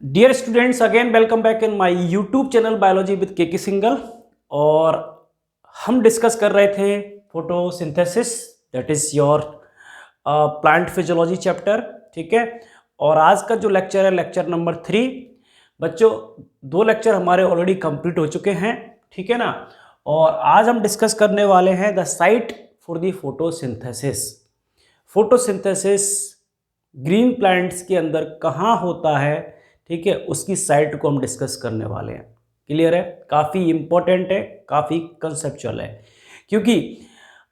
Dear students, again welcome back in my YouTube channel biology with K Singhal. और हम discuss कर रहे थे photosynthesis, that is your plant physiology chapter. ठीक है। और आज का जो लेक्चर है लेक्चर नंबर 3। बच्चों, 2 लेक्चर हमारे ऑलरेडी कंप्लीट हो चुके हैं। ठीक है ना। और आज हम डिस्कस करने वाले हैं the site for the photosynthesis. Photosynthesis green plants के अंदर कहाँ होता है, ठीक है, उसकी साइट को हम डिस्कस करने वाले हैं। क्लियर है। काफ़ी इंपॉर्टेंट है, काफ़ी कंसेप्चुअल है, क्योंकि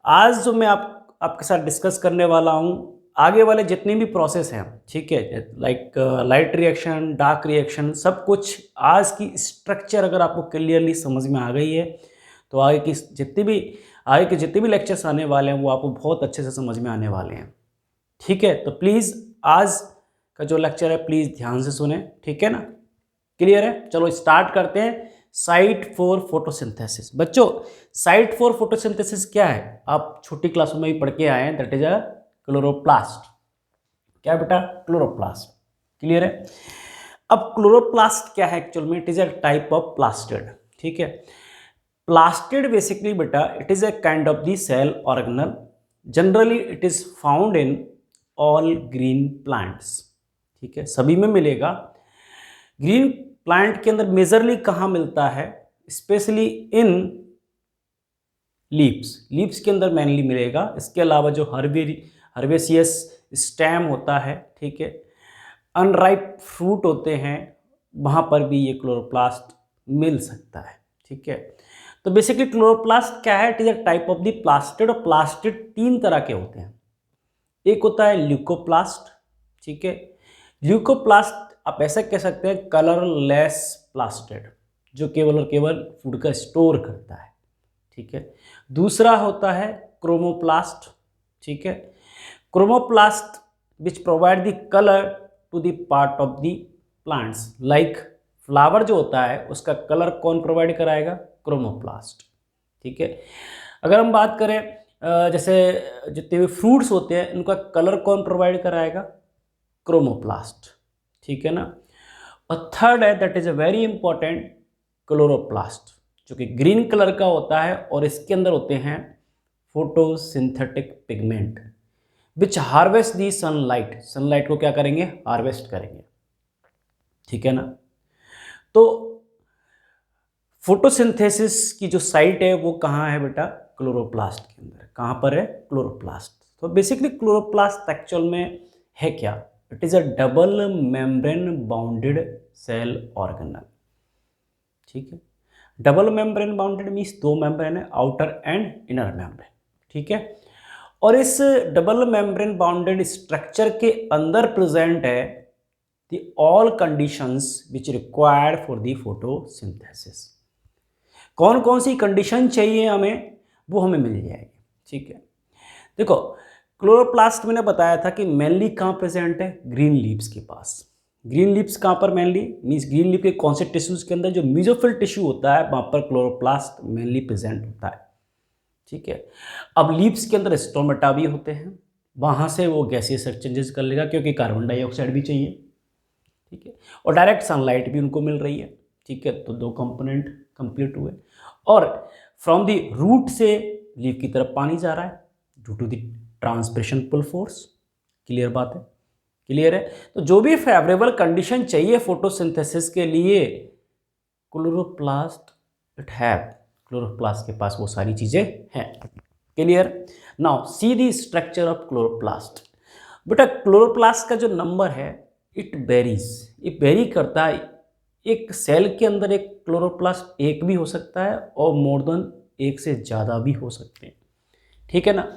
आज जो मैं आपके साथ डिस्कस करने वाला हूँ, आगे वाले जितने भी प्रोसेस हैं, ठीक है, like light reaction, dark reaction, सब कुछ आज की स्ट्रक्चर अगर आपको क्लियरली समझ में आ गई है तो आगे के जितने भी लेक्चर्स आने वाले हैं वो आपको बहुत अच्छे से समझ में आने वाले हैं। ठीक है। तो प्लीज़ आज का जो लेक्चर है प्लीज़ ध्यान से सुने। ठीक है ना। क्लियर है। चलो स्टार्ट करते हैं। Site for photosynthesis. बच्चों, साइट फॉर फोटोसिंथेसिस क्या है, आप छोटी क्लासों में भी पढ़ के आए हैं। That is a chloroplast. क्या बेटा? क्लोरोप्लास्ट। क्लियर है। अब क्लोरोप्लास्ट क्या है एक्चुअल में? It is a type of plastid. ठीक है। प्लास्टिड बेसिकली बेटा it is a kind of the cell organelle. Generally it is found in all green plants. ठीक है, सभी में मिलेगा। ग्रीन प्लांट के अंदर मेजरली कहाँ मिलता है? स्पेशली इन लीव्स के अंदर मेनली मिलेगा। इसके अलावा जो हर्बेसियस स्टेम होता है, ठीक है, अनराइप फ्रूट होते हैं, वहाँ पर भी ये क्लोरोप्लास्ट मिल सकता है। ठीक है। तो बेसिकली क्लोरोप्लास्ट क्या है? It is a type of the plastid. और प्लास्टिड 3 तरह के होते हैं। एक होता है ल्यूकोप्लास्ट। ठीक है। ल्यूकोप्लास्ट आप ऐसा कह सकते हैं कलरलेस प्लास्टिड, जो केवल और केवल फूड का स्टोर करता है। ठीक है। दूसरा होता है क्रोमोप्लास्ट। ठीक है। Chromoplast which provide the colour to the part of the plants. Like flower जो होता है उसका कलर कौन प्रोवाइड कराएगा? क्रोमोप्लास्ट। ठीक है। अगर हम बात करें जैसे जितने भी फ्रूट्स होते हैं इनका कलर कौन प्रोवाइड कराएगा? क्रोमोप्लास्ट। ठीक है ना। और थर्ड है that is a very important, chloroplast, जो कि ग्रीन कलर का होता है और इसके अंदर होते हैं photosynthetic pigment which harvest the sunlight. Sunlight को क्या करेंगे? हार्वेस्ट करेंगे। ठीक है ना। तो फोटोसिंथेसिस की जो साइट है वो कहाँ है बेटा? क्लोरोप्लास्ट के अंदर। कहाँ पर है? क्लोरोप्लास्ट। तो बेसिकली क्लोरोप्लास्ट एक्चुअल में है क्या? It is a double membrane bounded cell organelle. ठीक है। Double membrane bounded means 2 membrane है, आउटर एंड इनर मेम्ब्रेन। ठीक है। और इस डबल मेम्ब्रेन बाउंडेड स्ट्रक्चर के अंदर प्रेजेंट है the all conditions which required for the photosynthesis. कौन कौन सी कंडीशन चाहिए हमें, वो हमें मिल जाएगी। ठीक है। देखो, क्लोरोप्लास्ट मैंने बताया था कि मेनली कहाँ प्रेजेंट है? ग्रीन लीव्स के पास। ग्रीन लीव्स कहाँ पर? मेनली मीन्स ग्रीन लीफ के कौन से टिश्यूज के अंदर जो मीजोफिल टिश्यू होता है वहाँ पर क्लोरोप्लास्ट मेनली प्रेजेंट होता है। ठीक है। अब लीव्स के अंदर स्टोमेटा भी होते हैं, वहाँ से वो गैसियस एक्सचेंजेस कर लेगा क्योंकि कार्बन डाइऑक्साइड भी चाहिए। ठीक है। और डायरेक्ट सनलाइट भी उनको मिल रही है। ठीक है। तो 2 कंपोनेंट कंप्लीट हुए। और फ्रॉम द रूट से लीफ की तरफ पानी जा रहा है due to the transpiration pull force. Clear बात है? क्लियर है। तो जो भी फेवरेबल कंडीशन चाहिए फोटोसिंथेसिस के लिए, क्लोरोप्लास्ट इट हैव। क्लोरोप्लास्ट के पास वो सारी चीजें हैं। Clear. Now see the structure of chloroplast. बेटा क्लोरोप्लास्ट का जो नंबर है इट वेरीज, ये वेरी करता है। एक सेल के अंदर एक क्लोरोप्लास्ट एक भी हो सकता है और मोर देन एक से ज़्यादा भी हो सकते हैं। ठीक है ना।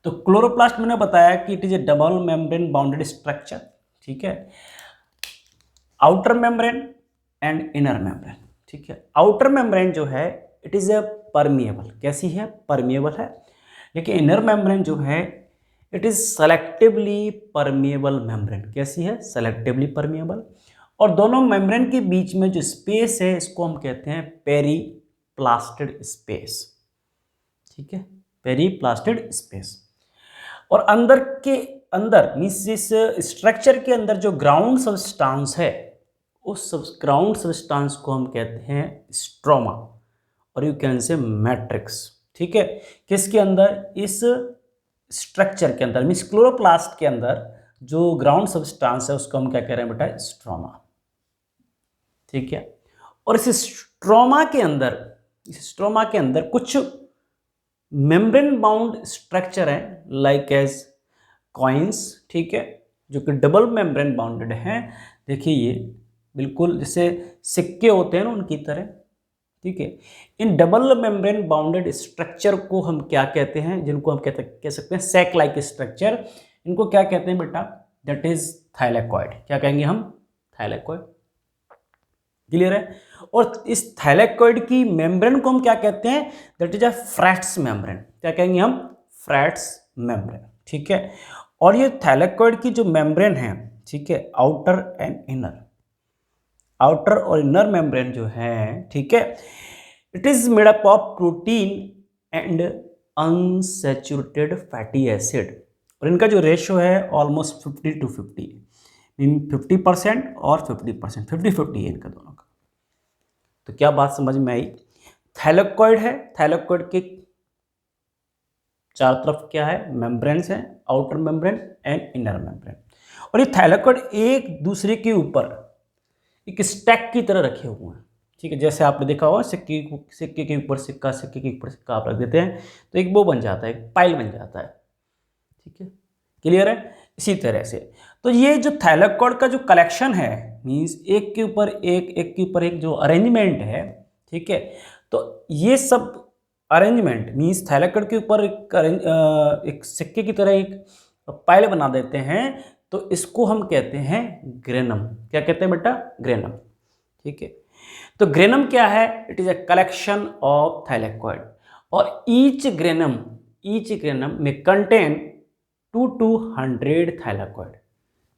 तो क्लोरोप्लास्ट मैंने बताया कि it is A double membrane bounded structure. ठीक है। Outer membrane and inner membrane. ठीक है। आउटर मेम्ब्रेन जो है इट इज ए परमिएबल। कैसी है? परमिएबल है। लेकिन इनर मेम्ब्रेन जो है it is selectively permeable membrane. कैसी है? Selectively permeable. और दोनों मेम्ब्रेन के बीच में जो स्पेस है इसको हम कहते हैं पेरीप्लास्टिड स्पेस। ठीक है। पेरीप्लास्टिड स्पेस। और अंदर मीन्स इस स्ट्रक्चर के अंदर जो ग्राउंड सब्सटेंस है, उस ग्राउंड सब्सटेंस को हम कहते हैं स्ट्रोमा, और यू कैन से मैट्रिक्स। ठीक है, किसके अंदर? इस स्ट्रक्चर के अंदर मीन्स क्लोरोप्लास्ट के अंदर जो ग्राउंड सब्सटेंस है उसको हम क्या कह रहे हैं बेटा? स्ट्रोमा। ठीक है, और इस स्ट्रोमा के अंदर कुछ मेम्ब्रेन बाउंड स्ट्रक्चर है लाइक एज कॉइन्स। ठीक है, जो कि डबल मेम्ब्रेन बाउंडेड हैं। देखिए ये बिल्कुल जैसे सिक्के होते हैं ना, उनकी तरह। ठीक है, in double membrane bounded structure को हम क्या कहते हैं? जिनको हम कह सकते हैं सैक लाइक स्ट्रक्चर। इनको क्या कहते हैं बेटा? That is thylakoid. क्या कहेंगे हम? थाइलेकॉइड। क्लियर है? और इस थाइलेकॉइड की मेम्ब्रेन को हम क्या कहते हैं? That is a frets membrane. क्या कहेंगे हम? Frets membrane. ठीक है, और ये थाइलेकॉइड की जो मेम्ब्रेन है, ठीक है, आउटर एंड इनर, आउटर और इनर मेम्ब्रेन जो है, ठीक है, it is made up of protein and unsaturated fatty acid. और इनका जो रेशियो है ऑलमोस्ट 50-50, मीन 50% और 50%, 50-50 है इनका दोनों का। तो क्या बात समझ में आई? थाइलेकॉइड है, थाइलेकॉइड के चार तरफ क्या है? मेम्ब्रेन्स हैं, outer membrane and inner membrane. और ये थाइलेकॉइड एक दूसरे के ऊपर एक स्टैक की तरह रखे हुए हैं। ठीक है, जैसे आपने देखा होगा सिक्के के ऊपर सिक्का, सिक्के के ऊपर सिक्का आप रख देते हैं तो एक वो बन जाता है, एक पाइल बन जाता है। ठीक है, क्लियर है? इसी तरह से तो ये जो थाइलेकॉइड का जो कलेक्शन है, मीन्स एक के ऊपर एक के ऊपर एक जो अरेंजमेंट है, ठीक है, तो ये सब अरेंजमेंट मीन्स थाइलेकॉइड के ऊपर एक सिक्के की तरह एक पाइल बना देते हैं, तो इसको हम कहते हैं ग्रेनम। क्या कहते हैं बेटा? ग्रेनम। ठीक है, तो ग्रेनम क्या है? It is a collection of thylakoid, और ईच ग्रेनम में कंटेन 2 to 100 थाइलेकॉइड।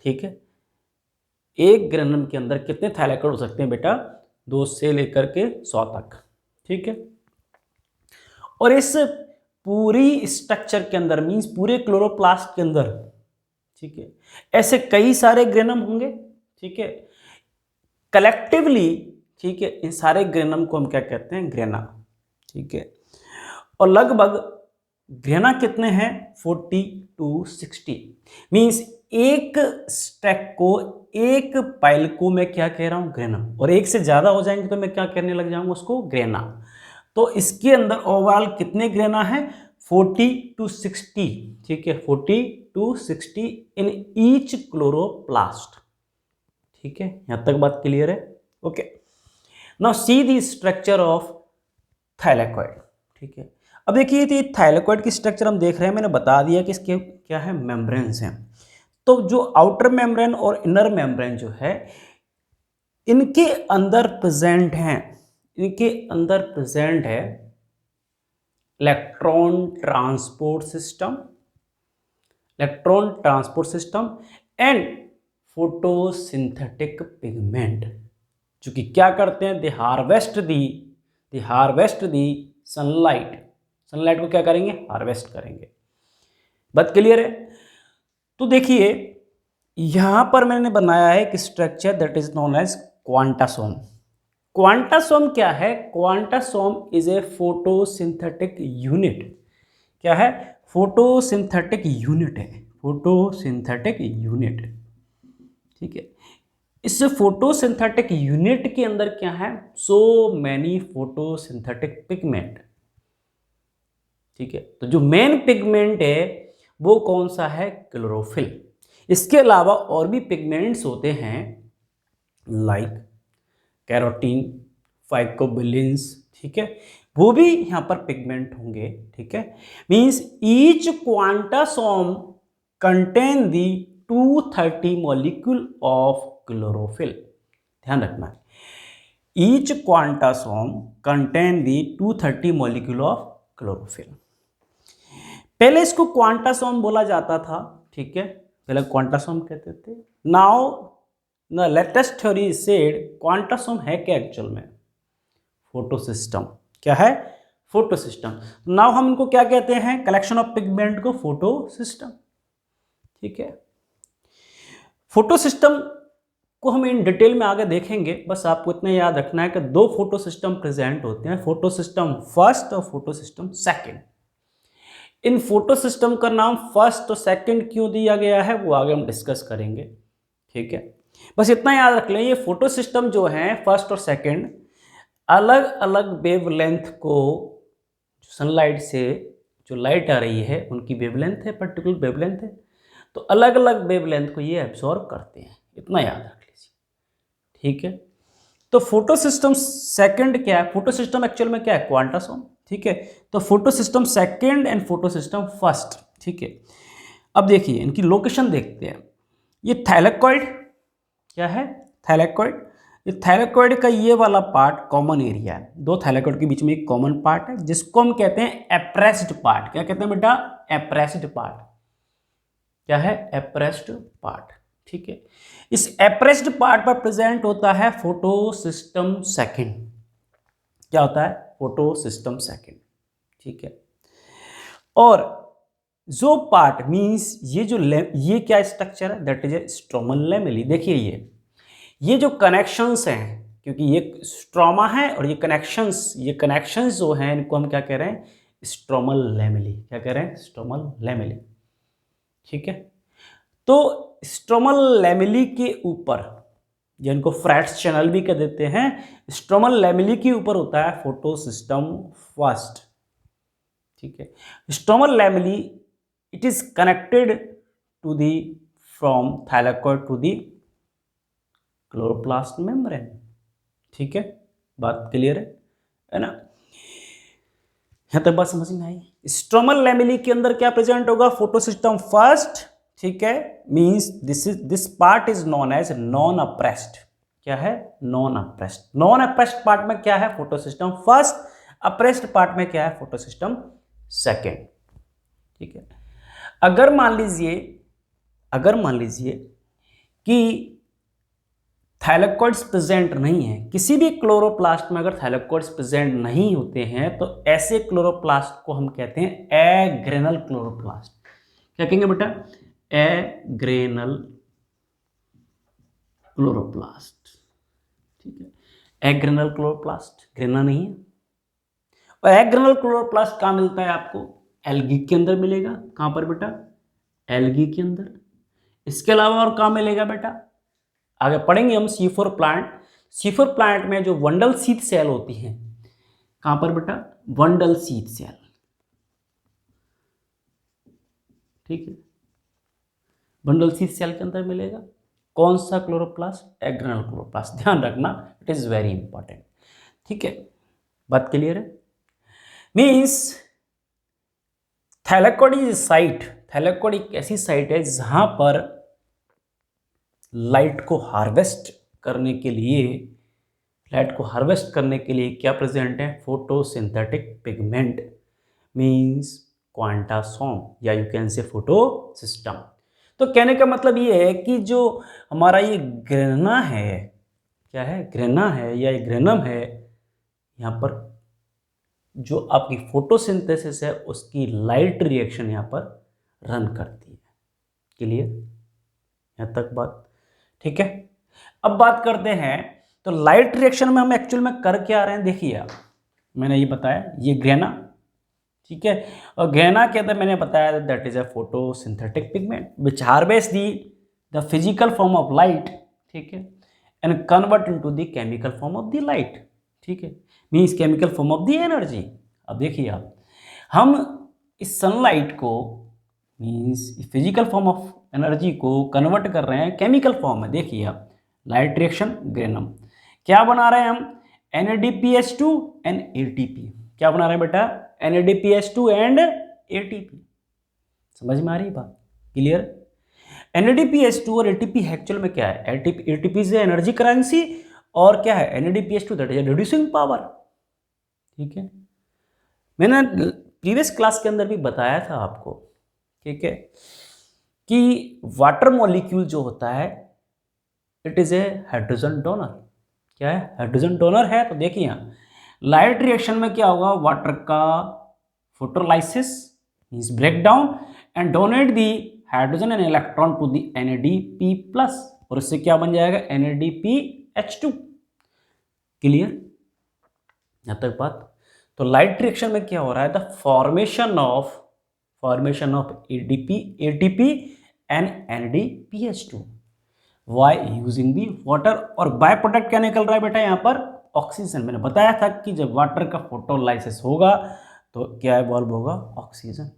ठीक है, एक ग्रेनम के अंदर कितने थाइलेकॉइड हो सकते हैं बेटा? 2 से लेकर के 100 तक। ठीक है, और इस पूरी स्ट्रक्चर के अंदर मीन्स पूरे क्लोरोप्लास्ट के अंदर, ठीक है, ऐसे कई सारे ग्रेनम होंगे। ठीक है, कलेक्टिवली, ठीक है, इन सारे ग्रेनम को हम क्या कहते हैं? ग्रेना। ठीक है, और लगभग ग्रेना कितने हैं? 40 to 60। मीन्स एक स्टैक को, एक पाइल को मैं क्या कह रहा हूं? ग्रेनम। और एक से ज्यादा हो जाएंगे तो मैं क्या कहने लग जाऊंगा? उसको ग्रेना। तो इसके अंदर ओवरऑल कितने ग्रेना है? 40 to 60। ठीक है, 40 to 60 इन ईच क्लोरोप्लास्ट। ठीक है, यहां तक बात क्लियर है? Okay, now see the structure of thylakoid. ठीक है, अब देखिए तो थाइलेकॉइड की स्ट्रक्चर हम देख रहे हैं, मैंने बता दिया कि इसके क्या है? मेम्ब्रेन्स हैं। तो जो आउटर मेम्ब्रेन और इनर मेम्ब्रेन जो है, इनके अंदर प्रेजेंट हैं, इनके अंदर प्रेजेंट है electron transport system and photosynthetic pigment, जो कि क्या करते हैं? दे हार्वेस्ट दी सनलाइट को क्या करेंगे? हार्वेस्ट करेंगे। बात क्लियर है? तो देखिए यहां पर मैंने बनाया है एक structure that is known as quantasome. Quantasome क्या है? Quantasome is a photosynthetic unit. क्या है? फोटोसिंथेटिक यूनिट है, फोटोसिंथेटिक यूनिट। ठीक है, इस फोटोसिंथेटिक यूनिट के अंदर क्या है? So many photosynthetic pigment. ठीक है, तो जो मेन पिगमेंट है वो कौन सा है? क्लोरोफिल। इसके अलावा और भी पिगमेंट्स होते हैं लाइक कैरोटीन, फाइकोबिलिन्स। ठीक है, वो भी यहां पर पिगमेंट होंगे। ठीक है, means each quantasome contain the 230 molecule of chlorophyll. ध्यान रखना है, each quantasome contain the 230 molecule of chlorophyll. पहले इसको क्वांटासोम बोला जाता था। ठीक है, पहले क्वांटासोम कहते थे। Now the latest theory said quantasome है क्या एक्चुअल में? फोटोसिस्टम। क्या है? फोटोसिस्टम। नाउ हम इनको क्या कहते हैं? कलेक्शन ऑफ पिगमेंट को फोटोसिस्टम। ठीक है। फोटो सिस्टम को हम इन डिटेल में आगे देखेंगे, बस आपको इतना याद रखना है कि दो फोटो सिस्टम प्रेजेंट होते हैं, फोटो सिस्टम फर्स्ट और फोटो सिस्टम सेकंड। इन फोटो सिस्टम का नाम फर्स्ट और सेकंड क्यों दिया गया है वो आगे हम डिस्कस करेंगे, ठीक है। बस इतना याद रख लें, ये फोटो सिस्टम जो है फर्स्ट और सेकंड अलग अलग वेवलेंथ को, सनलाइट से जो लाइट आ रही है उनकी वेवलेंथ है, पर्टिकुलर वेवलेंथ है, तो अलग अलग वेवलेंथ को ये एब्जॉर्ब करते हैं, इतना याद रख लीजिए, ठीक है। तो फोटो सिस्टम सेकंड क्या है, फोटो सिस्टम एक्चुअल में क्या है, क्वांटासोम, ठीक है। तो photo system second and photo system first, ठीक है। अब देखिए इनकी लोकेशन देखते हैं। ये थैलेकॉइड क्या है, थैलेकॉइड, ये थैलेकॉइड का ये वाला पार्ट कॉमन एरिया है, दो थैलेकॉइड के बीच में एक कॉमन पार्ट है जिसको हम कहते हैं एप्रेस्ड पार्ट। क्या कहते हैं बेटा, एप्रेस्ड पार्ट, क्या है, एप्रेस्ड पार्ट, ठीक है। इस एप्रेस्ड पार्ट पर प्रेजेंट होता है फोटो सिस्टम सेकंड, क्या होता है, फोटो सिस्टम सेकंड, ठीक है। और जो पार्ट मींस ये जो ये क्या स्ट्रक्चर है, that is a stromal lamellae. देखिए ये जो कनेक्शंस हैं, क्योंकि ये स्ट्रोमा है और ये कनेक्शंस जो हैं इनको हम क्या कह रहे हैं, स्ट्रोमल लैमेली, क्या कह रहे हैं, स्ट्रोमल लैमेली, ठीक है। तो स्ट्रोमल लैमेली के ऊपर, जिनको फ्रैट्स चैनल भी कह देते हैं, स्ट्रोमल लैमेली के ऊपर होता है फोटो सिस्टम फर्स्ट, ठीक है। Stromal lamellae it is connected to the from thylakoid to the chloroplast membrane, ठीक है। बात क्लियर है ना, यहां तक बात समझ में आई। स्ट्रोमल लैमेली के अंदर क्या प्रेजेंट होगा, फोटो सिस्टम फर्स्ट, ठीक है। Means this part is known as non appressed, क्या है, non appressed. Non appressed part में क्या है, photo system first, appressed part में क्या है, फोटो सिस्टम सेकेंड, ठीक है। अगर मान लीजिए कि थैलेकॉइड्स प्रेजेंट नहीं है, किसी भी क्लोरोप्लास्ट में अगर थैलेकॉइड्स प्रेजेंट नहीं होते हैं तो ऐसे क्लोरोप्लास्ट को हम कहते हैं एग्रेनल क्लोरोप्लास्ट। क्या कहेंगे बेटा, एग्रेनल क्लोरोप्लास्ट, ठीक है। एग्रेनल क्लोरोप्लास्ट, ग्रेना नहीं है। और एग्रेनल क्लोरोप्लास्ट कहाँ मिलता है आपको, एल्गी के अंदर मिलेगा। कहाँ पर बेटा, एल्गी के अंदर। इसके अलावा और कहाँ मिलेगा बेटा, आगे पढ़ेंगे हम C4 प्लांट। C4 प्लांट में जो वंडल शीथ सेल होती है, कहां पर बेटा, वंडल शीथ सेल, ठीक है। वंडल शीथ सेल के अंदर मिलेगा कौन सा क्लोरोप्लास्ट, एग्रेनल क्लोरोप्लास्ट, ध्यान रखना, इट इज वेरी इंपॉर्टेंट, ठीक है। बात क्लियर है। Means thylakoid is site, thylakoid एक ऐसी साइट है जहां पर लाइट को हार्वेस्ट करने के लिए क्या प्रेजेंट है, फोटोसिंथेटिक पिगमेंट, मींस क्वांटासोम, या यू कैन से फोटो सिस्टम। तो कहने का मतलब ये है कि जो हमारा ये ग्रेना है, क्या है, ग्रेना है या ग्रेनम है, यहाँ पर जो आपकी फोटोसिंथेसिस है उसकी लाइट रिएक्शन यहाँ पर रन करती है। क्लियर, यहाँ तक बात ठीक है। अब बात करते हैं, तो लाइट रिएक्शन में हम एक्चुअल में कर क्या रहे हैं, देखिए आप, मैंने ये बताया ये ग्रेना, ठीक है। और ग्रेना के अंदर मैंने बताया that is a photosynthetic pigment which harvest the physical form of light, ठीक है, and convert into the chemical form of the light, ठीक है, means chemical form of the energy. अब देखिए आप, हम इस सनलाइट को means physical form of energy को कन्वर्ट कर रहे हैं केमिकल फॉर्म में। देखिए आप, लाइट रिएक्शन ग्रेनम, क्या बना रहे हैं हम, NADPH2 एंड ATP। क्या बना रहे हैं बेटा, NADPH2 एंड ATP। समझ में आ रही बात, क्लियर। NADPH2 और ATP एक्चुअल में क्या है, ATP से एनर्जी करेंसी, और क्या है NADPH2 that is reducing power, ठीक है। मैंने प्रीवियस क्लास के अंदर भी बताया था आपको, ठीक है, कि वाटर मॉलिक्यूल जो होता है it is a hydrogen donor. क्या है, हाइड्रोजन डोनर है। तो देखिए यहाँ लाइट रिएक्शन में क्या होगा, वाटर का photolysis means break down and donate the hydrogen and electron to the NADP plus, और इससे क्या बन जाएगा NADPH2। क्लियर यहां तक बात? तो लाइट रिएक्शन में क्या हो रहा है, the formation of ATP and NADPH2 by using the water, और बाय प्रोडक्ट क्या निकल रहा है बेटा यहाँ पर, ऑक्सीजन। मैंने बताया था कि जब वाटर का फोटोलाइसिस होगा तो क्या इवॉल्व होगा, ऑक्सीजन।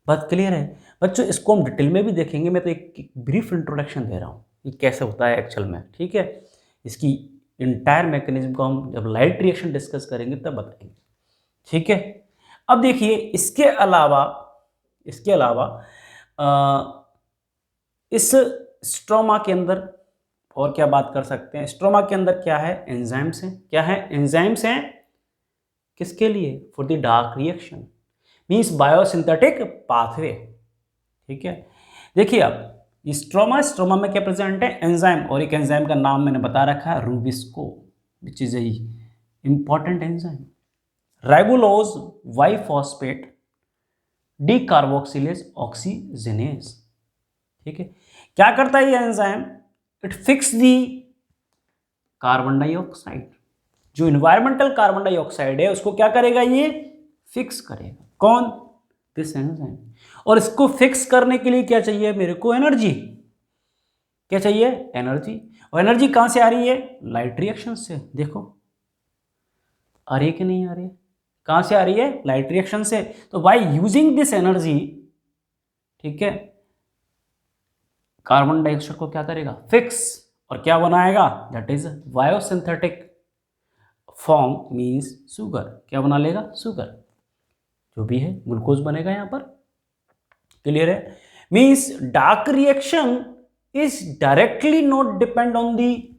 बात क्लियर है बच्चों? इसको हम डिटेल में भी देखेंगे, मैं तो एक ब्रीफ इंट्रोडक्शन दे रहा हूँ ये कैसे होता है एक्चुअल में, ठीक है। इसकी इंटायर मैकेनिज्म को हम जब लाइट रिएक्शन डिस्कस करेंगे तब बताएंगे, ठीक है। अब देखिए इसके अलावा इस स्ट्रोमा के अंदर और क्या बात कर सकते हैं, स्ट्रोमा के अंदर क्या है, एंजाइम्स हैं। क्या है, एंजाइम्स हैं। किसके लिए, for the dark reaction, means biosynthetic pathway, ठीक है। देखिए अब स्ट्रोमा में क्या प्रेजेंट है, एंजाइम, और एक एंजाइम का नाम मैंने बता रखा है rubisco, which is a important enzyme. Ribulose biphosphate decarboxylase oxygenase, ठीक है। क्या करता है ये enzyme, it fix the carbon dioxide, जो इन्वायरमेंटल कार्बन डाइऑक्साइड है उसको क्या करेगा, ये फिक्स करेगा। कौन, दिस एंजाइम। और इसको फिक्स करने के लिए क्या चाहिए मेरे को, एनर्जी। क्या चाहिए, एनर्जी। और एनर्जी कहां से आ रही है, लाइट रिएक्शन से। देखो आ रही है कि नहीं आ रही है, कहां से आ रही है, लाइट रिएक्शन से। तो बाय यूजिंग दिस एनर्जी, ठीक है, कार्बन डाइऑक्साइड को क्या करेगा, फिक्स, और क्या बनाएगा, that is biosynthetic form, means sugar. क्या बना लेगा, शुगर, जो भी है ग्लूकोज बनेगा यहां पर। क्लियर है? Means dark reaction is directly not depend on the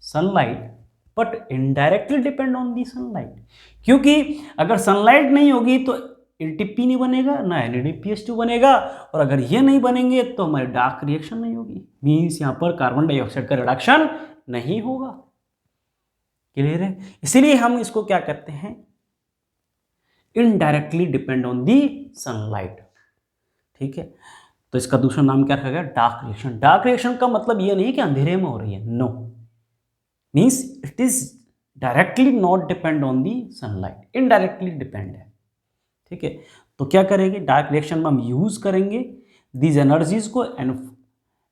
sunlight but indirectly depend on the sunlight, क्योंकि अगर सनलाइट नहीं होगी तो एटीपी नहीं बनेगा, ना NADPH2 बनेगा, और अगर ये नहीं बनेंगे तो हमारी डार्क रिएक्शन नहीं होगी, मींस यहां पर कार्बन डाइऑक्साइड का रिडक्शन नहीं होगा। क्लियर है? इसीलिए हम इसको क्या करते हैं, indirectly depend on the sunlight, ठीक है। तो इसका दूसरा नाम क्या रखा गया, डार्क रिएक्शन। डार्क रिएक्शन का मतलब ये नहीं कि अंधेरे में हो रही है, no, means it is directly not depend on the sunlight, indirectly depend है, ठीक है। तो क्या करेंगे, डार्क रिएक्शन में हम यूज करेंगे दीज एनर्जीज को एंड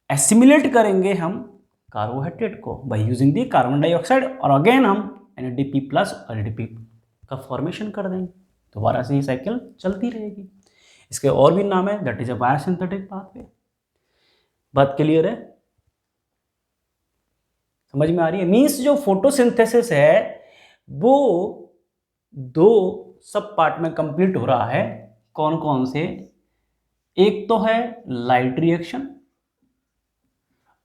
एसिमिलेट करेंगे हम कार्बोहाइड्रेट को by using the carbon dioxide, और अगेन हम NADP प्लस और ADP का फॉर्मेशन कर देंगे। दोबारा से ये साइकिल चलती रहेगी। इसके और भी नाम है, that is a biosynthetic pathway. बात क्लियर है, समझ में आ रही है? मींस जो फोटोसिंथेसिस है वो दो सब पार्ट में कंप्लीट हो रहा है। कौन कौन से, एक तो है लाइट रिएक्शन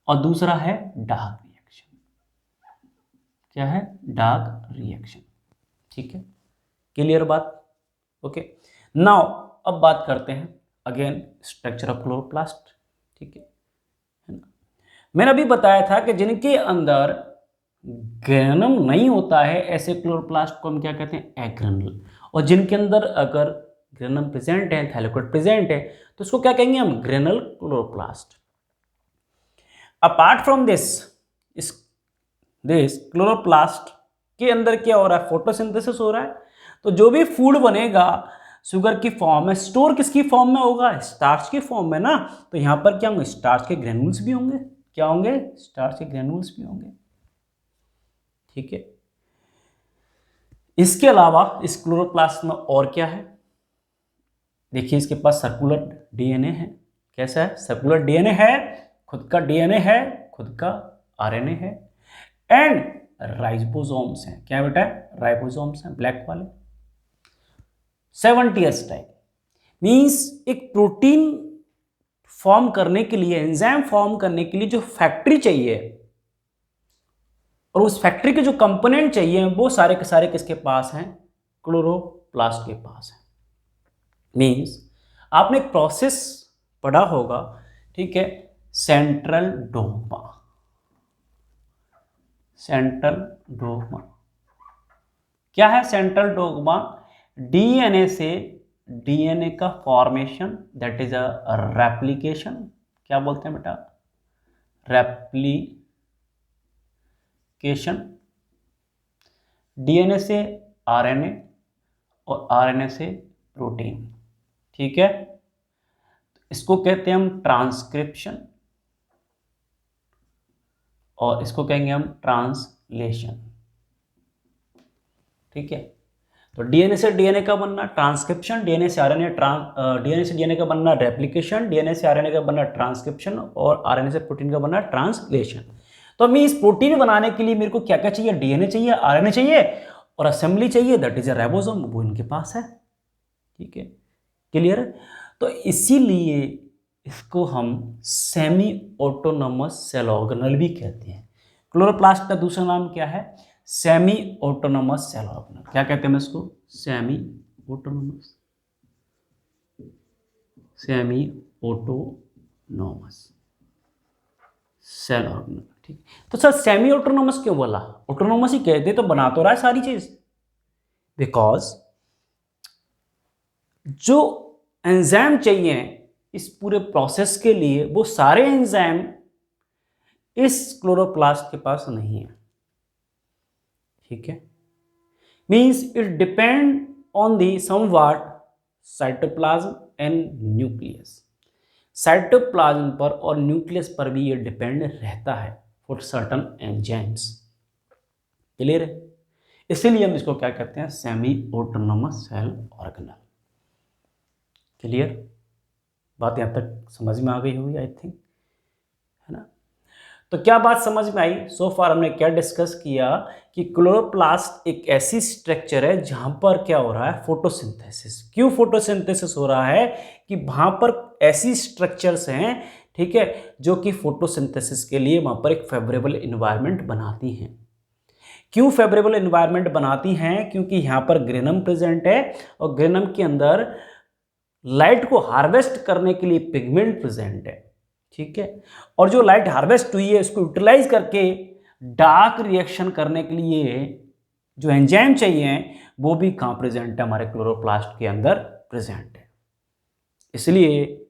और दूसरा है डार्क रिएक्शन। क्या है, डार्क रिएक्शन, ठीक है। क्लियर बात? ओके, नाउ अब बात करते हैं अगेन स्ट्रक्चर ऑफ क्लोरोप्लास्ट, ठीक है ना। मैंने अभी बताया था कि जिनके अंदर ग्रेनम नहीं होता है ऐसे क्लोरोप्लास्ट को हम क्या कहते हैं, एग्रेनल, और जिनके अंदर अगर ग्रेनम प्रेजेंट है, थैलेकोइड प्रेजेंट है, तो उसको क्या कहेंगे हम, granal chloroplast. Apart from this chloroplast के अंदर क्या हो रहा है, फोटोसिंथेसिस हो रहा है। तो जो भी फूड बनेगा शुगर की फॉर्म में, स्टोर किसकी फॉर्म में होगा, स्टार्च की फॉर्म में ना। तो यहां पर क्या होंगे, स्टार्च के ग्रेन्यूल्स भी होंगे। क्या होंगे, स्टार्च के ग्रेन्यूल्स भी होंगे, ठीक है। इसके अलावा इस क्लोरोप्लास्ट में और क्या है, देखिए इसके पास सर्कुलर DNA है। कैसा है, सर्कुलर DNA है, खुद का DNA है, खुद का RNA है, एंड राइबोसोम्स हैं। क्या बेटा, राइबोसोम्स हैं, ब्लैक वाले 70s टाइप। मींस एक प्रोटीन फॉर्म करने के लिए, एंजाइम फॉर्म करने के लिए जो फैक्ट्री चाहिए और उस फैक्ट्री के जो कंपोनेंट चाहिए वो सारे के सारे किसके पास हैं, क्लोरोप्लास्ट के पास है। मींस आपने एक प्रोसेस पढ़ा होगा, ठीक है, सेंट्रल डोग्मा। सेंट्रल डोग्मा क्या है, सेंट्रल डोग्मा DNA से डीएनए का formation, that is a replication. क्या बोलते हैं बेटा? रेप्लिकेशन। डीएनए से आरएनए और आरएनए से प्रोटीन। ठीक है, इसको कहते हैं हम ट्रांसक्रिप्शन और इसको कहेंगे हम ट्रांसलेशन। ठीक है, तो डीएनए से डीएनए का बनना ट्रांसक्रिप्शन, डीएनए से आरएनए डीएनए से डीएनए का बनना रेप्लिकेशन, डीएनए से आरएनए का बनना ट्रांसक्रिप्शन और आरएनए से प्रोटीन का बनना ट्रांसलेशन। तो मैं इस प्रोटीन बनाने के लिए मेरे को क्या क्या चाहिए? डीएनए चाहिए, आरएनए चाहिए और असेंबली चाहिए, दैट इज अ राइबोसोम, वो इनके पास है। ठीक है, क्लियर है? तो इसीलिए इसको हम सेमी ऑटोनोमस सेल ऑर्गेनल भी कहते हैं। क्लोरोप्लास्ट का दूसरा नाम क्या है? Semi autonomous cell organelle. क्या कहते हैं इसको? Semi autonomous, semi autonomous cell organelle. ठीक, तो सर सेमी ऑटोनोमस क्यों बोला? ऑटोनोमस ही कहते तो बना तो रहा है सारी चीज, बिकॉज जो एंजाइम चाहिए इस पूरे प्रोसेस के लिए, वो सारे एंजाइम इस क्लोरोप्लास्ट के पास नहीं है। ठीक है, means it depend on the somewhat cytoplasm and nucleus. Cytoplasm पर और न्यूक्लियस पर भी ये डिपेंड रहता है फॉर सर्टन एंजाइम्स। क्लियर है? इसीलिए हम इसको क्या कहते हैं? Semi autonomous cell organelle. Clear? बात यहाँ तक समझ में आ गई होगी आई थिंक, है ना? तो क्या बात समझ में आई? सो फार हमने क्या डिस्कस किया कि क्लोरोप्लास्ट एक ऐसी स्ट्रक्चर है जहां पर क्या हो रहा है? फोटोसिंथेसिस। क्यों फोटोसिंथेसिस हो रहा है? कि वहां पर ऐसी स्ट्रक्चर्स हैं, ठीक है, जो कि फोटोसिंथेसिस के लिए वहां पर एक फेवरेबल इन्वायरमेंट बनाती हैं। क्यों फेवरेबल इन्वायरमेंट बनाती हैं? क्योंकि यहां पर ग्रेनम प्रेजेंट है और ग्रेनम के अंदर लाइट को हार्वेस्ट करने के लिए पिगमेंट प्रेजेंट है। ठीक है, और जो लाइट हार्वेस्ट हुई है उसको यूटिलाइज करके डार्क रिएक्शन करने के लिए जो एंजाइम चाहिए वो भी कहां प्रेजेंट है? हमारे क्लोरोप्लास्ट के अंदर प्रेजेंट है। इसलिए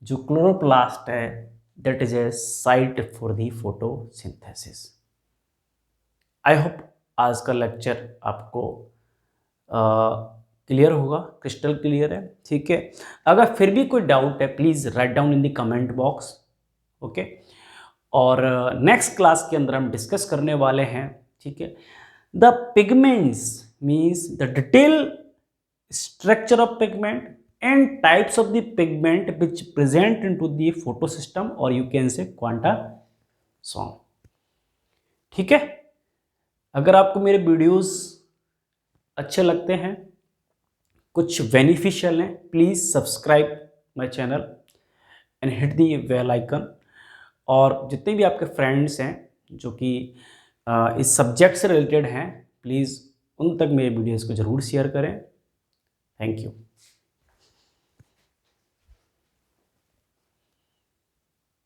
जो क्लोरोप्लास्ट है that is a site for the photosynthesis. I hope आज का लेक्चर आपको क्लियर होगा, क्रिस्टल क्लियर है। ठीक है, अगर फिर भी कोई डाउट है please write down in the comment box. Okay, और नेक्स्ट क्लास के अंदर हम डिस्कस करने वाले हैं, ठीक है, the pigments means the detail structure of pigment and types of the pigment which present into the photo system और you can say quantasome. ठीक है, अगर आपको मेरे वीडियोस अच्छे लगते हैं, कुछ बेनिफिशियल हैं, please subscribe my channel and hit the bell icon. और जितने भी आपके फ्रेंड्स हैं जो कि इस सब्जेक्ट से रिलेटेड हैं, प्लीज़ उन तक मेरे वीडियोस को ज़रूर शेयर करें। Thank you.